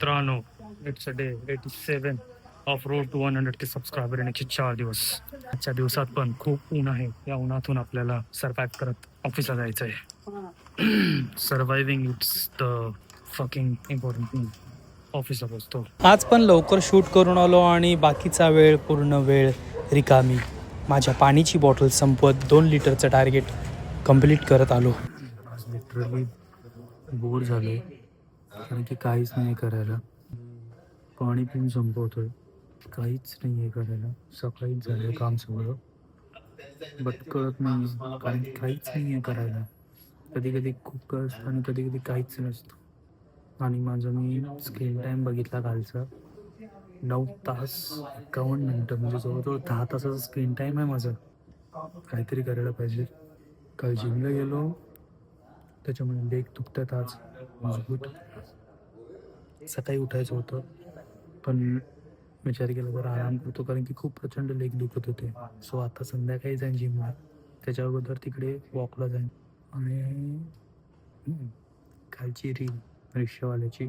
मित्रांनो, it's a day 87 of road to 100K subscriber येण्याचे 4 दिवस. आजच्या दिवसात पण खूप ऊन आहे. या उन्हातून आपल्याला सर्वाइव्ह करत ऑफिसला जायचं आहे. Surviving it's the fucking important thing. ऑफिसला पोहोचतो. आज पण लवकर शूट करून आलो आणि बाकीचा वेळ पूर्ण वेळ रिकामी. माझ्या पाणीची बॉटल संपवत 2 लिटरचं टार्गेट कंप्लीट करत आलो. आज लिटरली बोर झालो कारण की काहीच नाही करायला. पाणी पिऊन संपवतोय, काहीच नाही आहे करायला. सकाळीच झालं काम सगळं, बट कळत नाही कारण की काहीच नाही आहे करायला. कधी कधी खूप असतं आणि कधी कधी काहीच नसतं. आणि माझं मी स्क्रीन टाईम बघितला कालचा 9 तास 51 मिनटं, म्हणजे जवळजवळ 10 तासाचा स्क्रीन टाईम आहे माझा. काहीतरी करायला पाहिजे. काल जिमला गेलो, त्याच्यामुळे लेग दुखतात आज मजबूत. सकाळी उठायचं होतं पण विचार केला तर आराम करतो कारण की खूप प्रचंड लेग दुखत होते. सो आता संध्याकाळी जाईन जिमला, त्याच्या अगोदर तिकडे वॉकला जाईन. आणि कालची रील रिक्षावाल्याची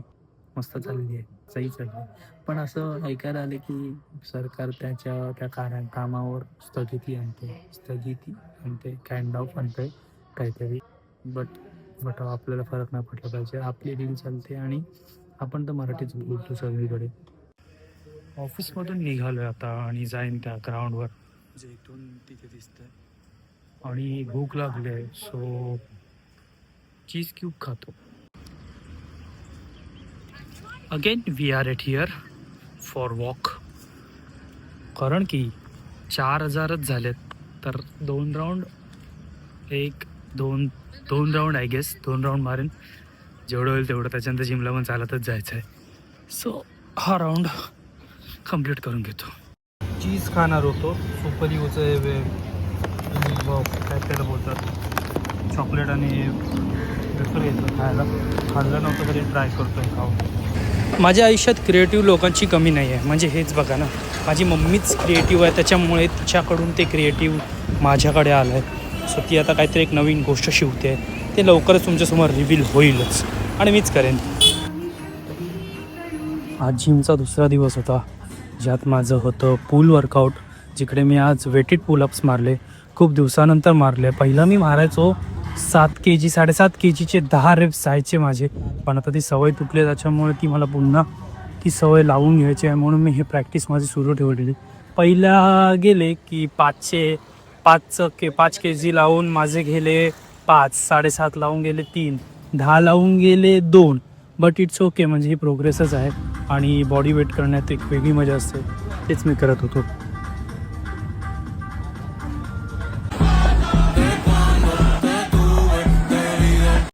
मस्त चालली आहे, सही चालली आहे. पण असं ऐकायला आलं की सरकार त्या कामावर स्थगिती आणते काइंड ऑफ आणते काहीतरी. बट आपल्याला फरक नाही पडला पाहिजे. आपली रील चालते आणि आपण तर मराठीच बोलतो सगळीकडे. ऑफिसमधून निघालोय आता आणि जाईन त्या ग्राउंडवर जे इथून तिथे दिसतंय. आणि भूक लागली आहे, सो चीज क्यूब खातो. Again we are at here for walk. कारण की 4,000च झालेत, तर 2 राऊंड दोन राऊंड आय गेस 2 राऊंड मारेन जेवढं होईल तेवढं. त्याच्यानंतर जिमला पण चालतच जायचं आहे. सो हा राऊंड कंप्लीट करून घेतो. चीज खाणार होतो, सुपर यूचं काय त्याला बोलतात, चॉकलेट आणि वेफर घेतलं खायला. खाल्लं नव्हतं तरी ट्राय करतोय खाऊ. माझ्या आयुष्यात क्रिएटिव्ह लोकांची कमी नाही आहे. म्हणजे हेच बघा ना, माझी मम्मीच क्रिएटिव्ह आहे, त्याच्यामुळे तिच्याकडून ते क्रिएटिव्ह माझ्याकडे आलं आहे. सो ती आता काहीतरी एक नवीन गोष्ट शिवते, ते लवकरच तुमच्यासमोर रिव्हील होईलच आणि मीच करेन. आज जिमचा दुसरा दिवस होता, ज्यात माझं होतं पूल वर्कआउट, जिकडे मी आज वेटेड पुलअप्स मारले. खूप दिवसानंतर मारले. पहिला मी मारायचो 7 kg 10 रेप्स जायचे माझे, पण आता ती सवय तुटली, त्याच्यामुळे ती मला पुन्हा ती सवय लावून घ्यायची आहे. म्हणून मी ही प्रॅक्टिस माझी सुरू ठेवलेली. पहिला गेले की 5 kg लावून माझे गेले 5, 7.5 लावून गेले 3, 10 लावून गेले 2. बट इट्स ओके, म्हणजे ही प्रोग्रेसच आहे आणि बॉडी वेट करण्यात एक वेगळी मजा असते. तेच मी करत होतो.